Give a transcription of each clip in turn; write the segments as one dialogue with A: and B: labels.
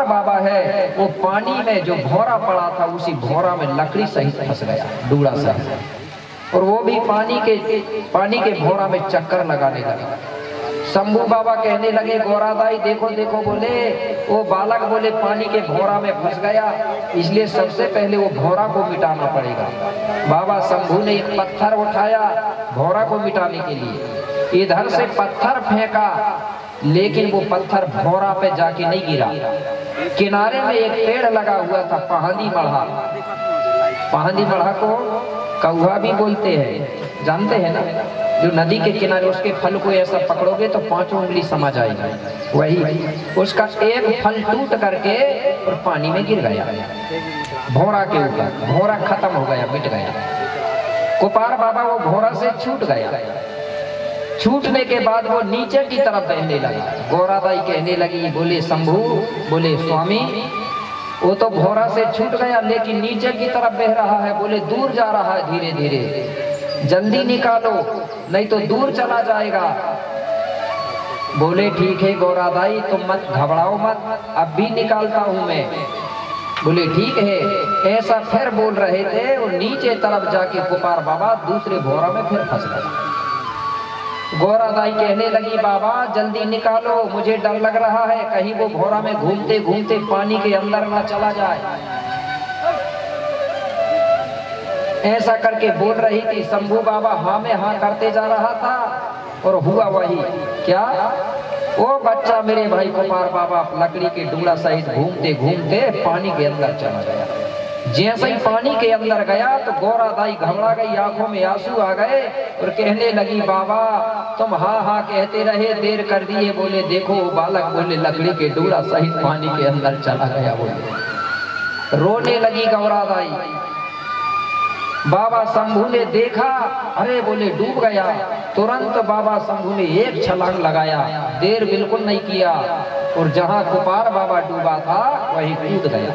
A: कोपार बाबा है वो पानी में जो भौरा पड़ा था उसी भौरा में लकड़ी सहित फंस गया, डूड़ा सहित, और वो भी पानी के भौरा में चक्कर लगाने लगा। शंभू बाबा कहने लगे गौरादाई देखो देखो, बोले वो बालक बोले पानी के भौरा में फंस गया, इसलिए सबसे पहले वो भौरा को मिटाना पड़ेगा। बाबा शंभू ने एक पत्थर उठाया भौरा को मिटाने के लिए, इधर से पत्थर फेंका, लेकिन वो पत्थर भौरा पे जाके नहीं गिरा। किनारे में एक पेड़ लगा हुआ था, पहाड़ी मढ़ा। पहाड़ी मढ़ा को कौवा भी बोलते हैं, जानते हैं ना, जो नदी के किनारे उसके फल को ऐसा पकड़ोगे तो 5 उंगली समझ आएगी, वही उसका एक फल टूट करके और पानी में गिर गया भौरा के ऊपर। भौरा खत्म हो गया, मिट गया। कोपार बाबा वो भौरा से छूट गया। छूटने के बाद वो नीचे की तरफ बहने लगा। गौरादाई कहने लगी, बोले शंभू, बोले स्वामी वो तो भौरा से छूट गया लेकिन नीचे की तरफ बह रहा है, बोले दूर जा रहा है धीरे धीरे, जल्दी निकालो नहीं तो दूर चला जाएगा। बोले ठीक है गौरादाई तुम मत घबराओ मत, अब भी निकालता हूं मैं। बोले ठीक है। ऐसा फिर बोल रहे थे और नीचे तरफ जाके कोपार बाबा दूसरे भौरा में फिर फंस गए। गौरादाई कहने लगी बाबा जल्दी निकालो, मुझे डर लग रहा है कहीं वो भौरा में घूमते घूमते पानी के अंदर ना चला जाए। ऐसा करके बोल रही थी। शंभू बाबा हाँ में हाँ करते जा रहा था और हुआ वही। क्या? वो बच्चा मेरे भाई कोपार बाबा लकड़ी के डूड़ा सहित घूमते घूमते पानी के अंदर चला गया। जैसे ही पानी के अंदर गया तो गौरादाई घबरा गई, आंखों में आंसू आ गए और कहने लगी बाबा तुम हाँ हाँ कहते रहे, देर कर दिए। बोले देखो बालक बोले लकड़ी के डूड़ा सहित पानी के अंदर चला गया। बोले रोने लगी गौरादाई। बाबा शंभू ने देखा, अरे बोले डूब गया। तुरंत बाबा शंभू ने एक छलांग लगाया, देर बिल्कुल नहीं किया और जहां कोपार बाबा डूबा था वहीं कूद गया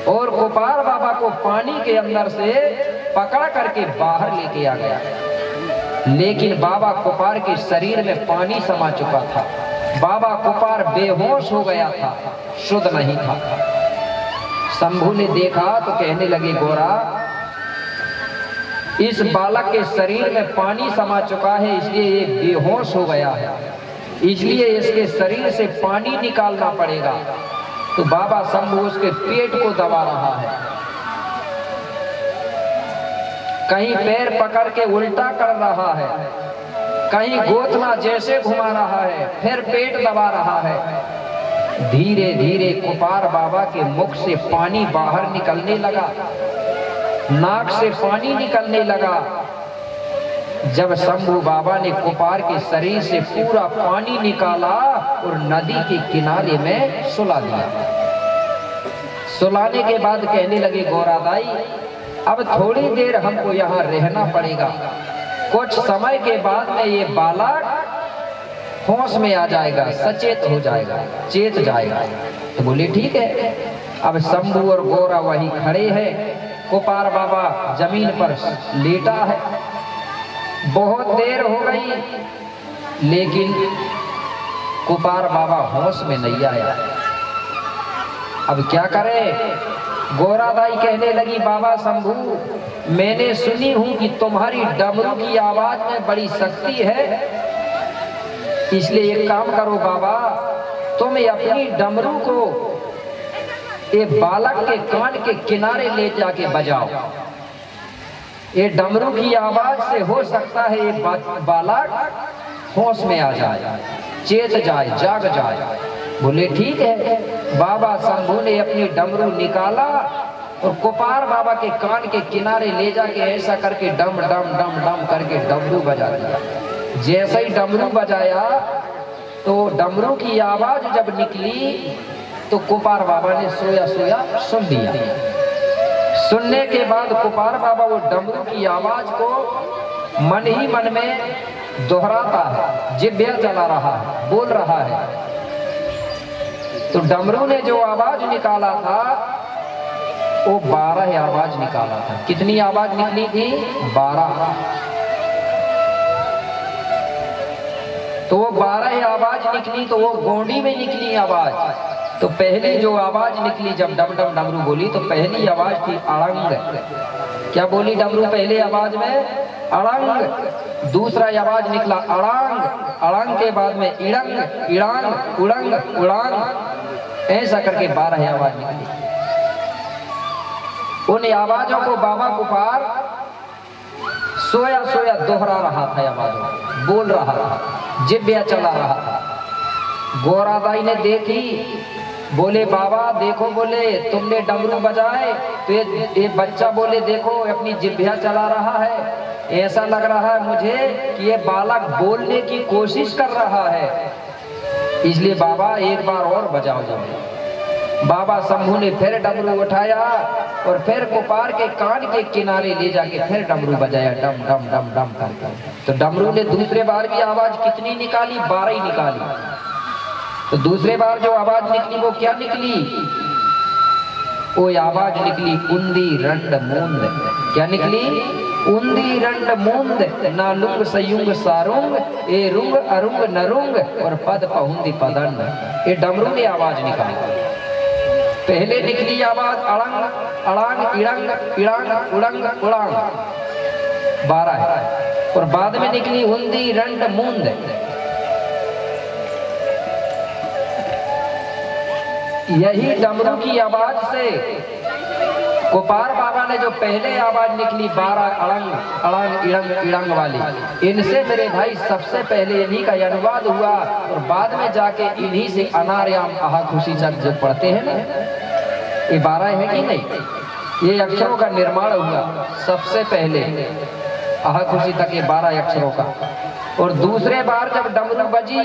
A: और कोपार बाबा को पानी के अंदर से पकड़ करके बाहर लेके आ गया। लेकिन बाबा कोपार के शरीर में पानी समा चुका था। बाबा कोपार बेहोश हो गया था, शुद्ध नहीं था। शंभू ने देखा तो कहने लगे गौरा इस बालक के शरीर में पानी समा चुका है इसलिए ये बेहोश हो गया है, इसलिए इसके शरीर से पानी निकालना पड़ेगा। तो बाबा शंभू उसके पेट को दबा रहा है, कहीं पैर पकड़ के उल्टा कर रहा है, कहीं गोतना जैसे घुमा रहा है, फिर पेट दबा रहा है। धीरे धीरे कोपार बाबा के मुख से पानी बाहर निकलने लगा, नाक से पानी निकलने लगा। जब शंभू बाबा ने कोपार के शरीर से पूरा पानी निकाला और नदी के किनारे में सुला दिया। सुलाने के बाद कहने लगे गौरादाई अब थोड़ी देर हमको यहाँ रहना पड़ेगा, कुछ समय के बाद में ये बालक होश में आ जाएगा, सचेत हो जाएगा, चेत जाएगा। तो बोले ठीक है। अब शंभू और गौरा वहीं खड़े हैं, कोपार बाबा जमीन पर लेटा है। बहुत देर हो गई लेकिन कोपार बाबा होश में नहीं आया। अब क्या करे? गौरादाई कहने लगी बाबा शंभू मैंने सुनी हूं कि तुम्हारी डमरू की आवाज में बड़ी शक्ति है, इसलिए एक काम करो बाबा तुम अपनी डमरू को ये बालक के कान के किनारे ले जाके बजाओ। ये डमरू की आवाज से हो सकता है ये बालक होश में आ जाए, चेत जाए, जाग जाए। बोले ठीक है। बाबा शंभू ने अपनी डमरू निकाला और कोपार बाबा के कान के किनारे ले जाके ऐसा करके डम डम डम डम करके डमरू बजा दिया। जैसे ही डमरू बजाया तो डमरू की आवाज जब निकली तो कोपार बाबा ने सोया सोया सुन लिया। सुनने के बाद कोपार बाबा वो डमरू की आवाज को मन ही मन में दोहराता है, जिभ्या चला रहा है, बोल रहा है। तो डमरू ने जो आवाज निकाला था वो 12 आवाज निकाला था। कितनी आवाज निकली थी? 12। तो वो 12 आवाज निकली तो वो गोंडी में निकली आवाज। तो पहली जो आवाज निकली जब डम डम डमरू बोली, तो पहली आवाज थी अड़ंग। क्या बोली डमरू पहले आवाज में? अड़ंग। दूसरा आवाज निकला अड़ांग। अड़ंग के बाद में इड़ंग, इड़ांग, उड़ंग, उड़ांग, ऐसा करके 12 आवाज निकली। उन आवाजों को बाबा कुपार सोया सोया दोहरा रहा था, आवाजों बोल रहा था, जिब्या चला रहा था। गोरादाई ने देखी, बोले बाबा देखो, बोले तुमने डमरू बजाए तो ये बच्चा बोले देखो अपनी जिब्या चला रहा है, ऐसा लग रहा है मुझे कि ये बालक बोलने की कोशिश कर रहा है, इसलिए बाबा एक बार और बजाओ जाओ। बाबा शंभू ने फिर डमरू उठाया और फिर कुपार के कान के किनारे ले जाके फिर डमरू बजाया, डम डम डम डम करके। तो डमरू ने दूसरे बार भी आवाज कितनी निकाली? 12 ही निकाली। तो दूसरे बार जो आवाज निकली वो क्या निकली? वो आवाज निकली उंदी रंड मूंद। क्या निकली? उंदी रंड मूंद, नालुंग सयुंग सारुंग, ए रुंग अरुंग नरुंग और पद पहुंदी पदंड। ये डमरू ने आवाज निकाली। पहले निकली आवाज अड़ंग, अड़ांग, इड़ंग, इड़ांग, उड़ंग, उड़ांग, 12 है। और बाद में निकली उंदी रंड मूंद। यही डमरू की आवाज से कुपार बाबा ने जो पहले आवाज निकली 12 अड़ंग, अड़ंग, इड़ंग, इड़ंग वाली, इनसे मेरे भाई सबसे पहले इन्हीं का अनुवाद हुआ और बाद में जाके इन्हीं से अनार्याम आहा खुशी शब्द जो पढ़ते हैं ना, ये 12 है कि नहीं, ये अक्षरों का निर्माण हुआ सबसे पहले आहा खुशी तक, ये 12 अक्षरों का। और दूसरे बार जब डमरू बजी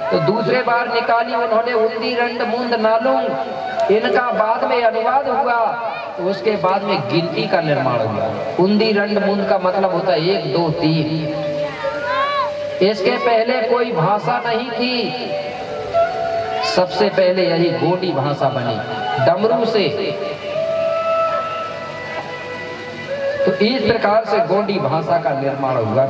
A: तो दूसरे बार निकाली उन्होंने उंदी रंड मूंद नालुंग, इनका बाद में अनुवाद हुआ। तो उसके बाद में गिनती का निर्माण हुआ। उंदी रंड मूंद का मतलब होता है 1 2 3। इसके पहले कोई भाषा नहीं थी, सबसे पहले यही गोंडी भाषा बनी डमरू से। तो इस प्रकार से गोंडी भाषा का निर्माण हुआ।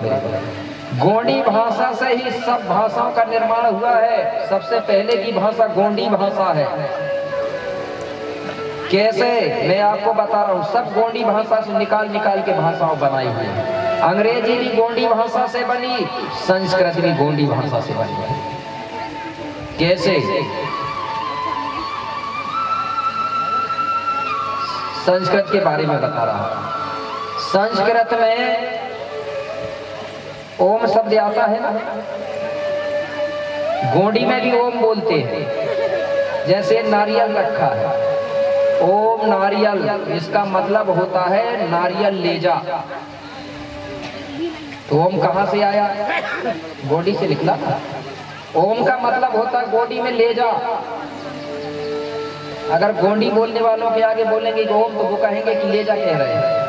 A: गोंडी भाषा से ही सब भाषाओं का निर्माण हुआ है। सबसे पहले की भाषा गोंडी भाषा है। कैसे? मैं आपको बता रहा हूँ, सब गोंडी भाषा से निकाल निकाल के भाषाओं बनाई हुई है। अंग्रेजी भी गोंडी भाषा से बनी, संस्कृत भी गोंडी भाषा से बनी है। कैसे? संस्कृत के बारे में बता रहा हूं। संस्कृत में ओम शब्द आता है ना, गोंडी में भी ओम बोलते हैं। जैसे नारियल रखा है, ओम नारियल, इसका मतलब होता है नारियल ले जा। तो ओम कहां से आया? गोंडी से निकला। ओम का मतलब होता है गोंडी में ले जा। अगर गोंडी बोलने वालों के आगे बोलेंगे कि ओम, तो वो कहेंगे कि ले जा कह रहे हैं।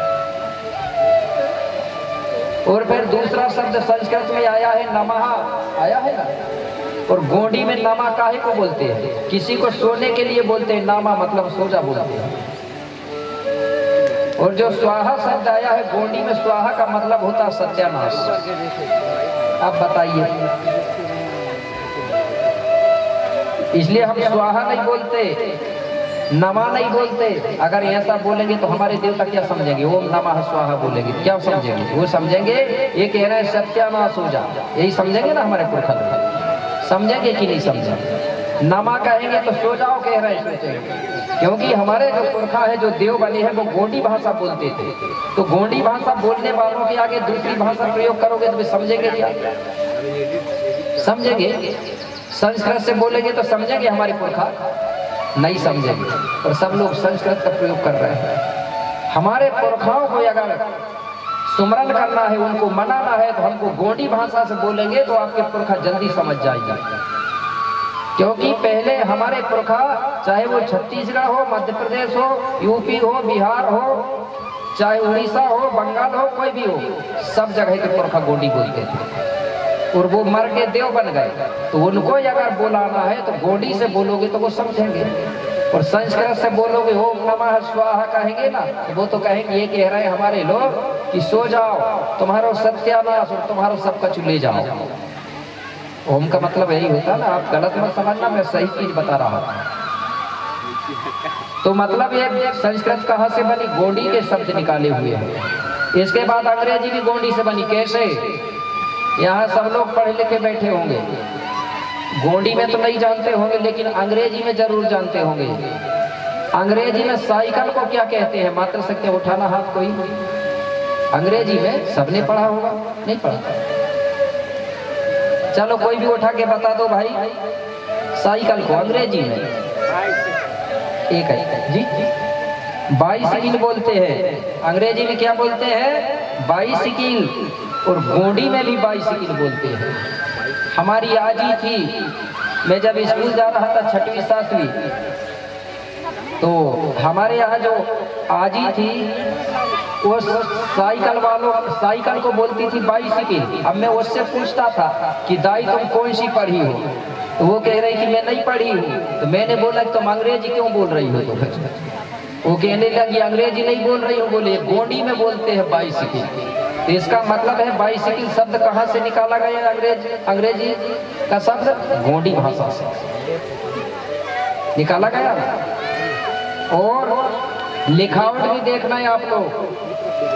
A: और फिर दूसरा शब्द संस्कृत में आया है नमः, आया है ना। और गोंडी में नामा काहे को बोलते हैं? किसी को सोने के लिए बोलते हैं, नामा मतलब सो जा बोलते हैं। और जो स्वाहा शब्द आया है गोंडी में, स्वाहा का मतलब होता है सत्यानाश। अब बताइए, इसलिए हम स्वाहा नहीं बोलते, नमा नहीं बोलते। अगर ऐसा बोलेंगे तो हमारे देवता क्या समझेंगे? ओम नमः स्वाहा बोलेंगे, क्या समझेंगे? वो समझेंगे ये कह रहे हैं सत्यानाश हो जा, यही समझेंगे ना हमारे पुरखा लोग। समझेंगे कि नहीं समझेंगे? नमा कहेंगे तो सो जाओ कह रहे हैं, क्योंकि हमारे जो पुरखा है, जो देव बने हैं, वो गोंडी भाषा बोलते थे। तो गोंडी भाषा बोलने वालों के आगे दूसरी भाषा प्रयोग करोगे तो वे समझेंगे क्या? समझेंगे? संस्कृत से बोलेंगे तो समझेंगे हमारे पुरखा? नहीं समझेंगे। और सब लोग संस्कृत का प्रयोग कर रहे हैं। हमारे पुरखाओं को अगर सुमरन करना है, उनको मनाना है, तो हमको गोंडी भाषा से बोलेंगे तो आपके पुरखा जल्दी समझ जाएगा। क्योंकि पहले हमारे पुरखा, चाहे वो छत्तीसगढ़ हो, मध्य प्रदेश हो, यूपी हो, बिहार हो, चाहे उड़ीसा हो, बंगाल हो, कोई भी हो, सब जगह के पुरखा गोंडी बोलते थे। और वो मर के देव बन गए। तो उनको अगर बुलाना है तो गोंडी से बोलोगे तो वो समझेंगे। और संस्कृत से बोलोगे ओम नमः स्वाहा कहेंगे ना, तो वो तो कहेंगे ये कह रहे हैं हमारे लोग कि सो जाओ, तुम्हारो सत्यानाश और तुम्हारो सब कुछ ले जाओ। ओम का मतलब यही होता है ना। आप गलत मत समझना, मैं सही चीज बता रहा हूँ। तो मतलब ये संस्कृत कहाँ से बनी? गोंडी के शब्द निकाले हुए हैं। इसके बाद अंग्रेजी भी गोंडी से बनी। कैसे? यहाँ सब लोग पढ़े लिखे बैठे होंगे, गोंडी में तो नहीं जानते होंगे, लेकिन अंग्रेजी में जरूर जानते होंगे। अंग्रेजी में साइकिल को क्या कहते हैं? मात्र सकते उठाना हाथ कोई? अंग्रेजी में सबने पढ़ा होगा, नहीं पढ़ा? चलो कोई भी उठा के बता दो भाई, साइकिल को अंग्रेजी में एक है जी, बाइसिकल बोलते हैं। अंग्रेजी में क्या बोलते हैं? बाइसिकल। और गोंडी में भी बाइसिकल बोलते हैं। हमारी आजी थी, मैं जब स्कूल जा रहा था 6वीं 7वीं, तो हमारे यहाँ जो आजी थी वो साइकिल को बोलती थी बाइसिकल। अब मैं उससे पूछता था कि दाई तुम कौन सी पढ़ी हो? तो वो कह रही कि मैं नहीं पढ़ी हूँ। तो मैंने बोला कि तुम अंग्रेजी क्यों बोल रही हो? तो वो कहने लगी अंग्रेजी नहीं बोल रही हूँ, बोले गोंडी में बोलते हैं बाइसिकल। तो इसका मतलब है बाइसिकल शब्द कहाँ से निकाला गया? अंग्रेजी का शब्द गोंडी भाषा से निकाला गया। और लिखावट भी देखना है आप लोग,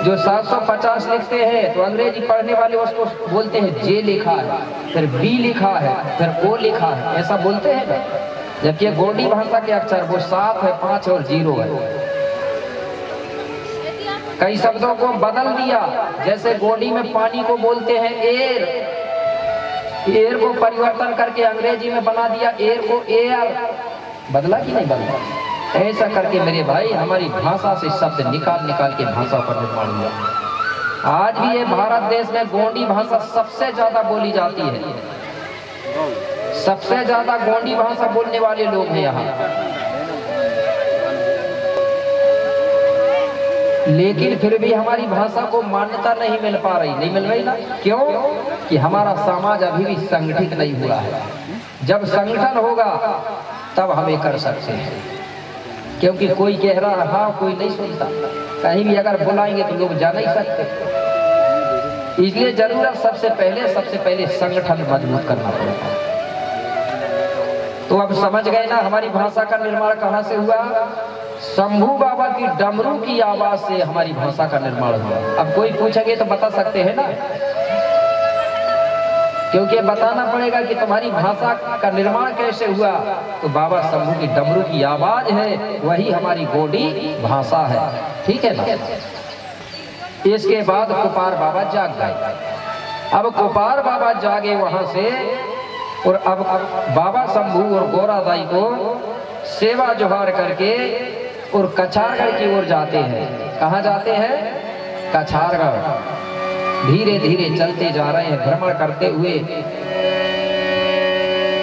A: जो 750 लिखते हैं तो अंग्रेजी पढ़ने वाले उसको बोलते हैं जे लिखा है, फिर बी लिखा है, फिर ओ लिखा है, ऐसा बोलते हैं ना। जबकि गोंडी भाषा के अक्षर वो 7 है, 5 और 0 है। कई शब्दों को बदल दिया, जैसे गोंडी में पानी को बोलते हैं एयर, एयर को परिवर्तन करके अंग्रेजी में बना दिया एयर को एयर। बदला कि नहीं बदला? ऐसा करके मेरे भाई हमारी भाषा से शब्द निकाल निकाल के भाषा पर निर्माण हुआ। आज भी ये भारत देश में गोंडी भाषा सबसे ज्यादा बोली जाती है, सबसे ज्यादा गोंडी भाषा बोलने वाले लोग हैं यहाँ। लेकिन फिर भी हमारी भाषा को मान्यता नहीं मिल पा रही, नहीं मिल रही ना। क्यों? कि हमारा समाज अभी भी संगठित नहीं हुआ है। जब संगठन होगा तब हम ये कर सकते हैं, क्योंकि कोई कह रहा है हाँ, कोई नहीं सुनता। कहीं भी अगर बुलाएंगे तो लोग जा नहीं सकते। इसलिए जरूरत सबसे पहले संगठन मजबूत करना पड़ेगा। तो अब समझ गए ना हमारी भाषा का निर्माण कहाँ से हुआ? शंभू बाबा की डमरू की आवाज से हमारी भाषा का निर्माण हुआ। अब कोई पूछेंगे तो बता सकते हैं ना, क्योंकि बताना पड़ेगा कि तुम्हारी भाषा का निर्माण कैसे हुआ। तो बाबा शंभू की डमरू की आवाज है, वही हमारी गोंडी भाषा है। ठीक है ना। इसके बाद कुपार बाबा जाग गए। अब कुपार बाबा जागे वहां से, और अब बाबा शंभू और गोरादाई को सेवा जोहार करके और कछारगढ़ की ओर जाते हैं। कहाँ जाते हैं? कछारगढ़। धीरे धीरे चलते जा रहे हैं, भ्रमण करते हुए।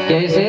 A: कैसे?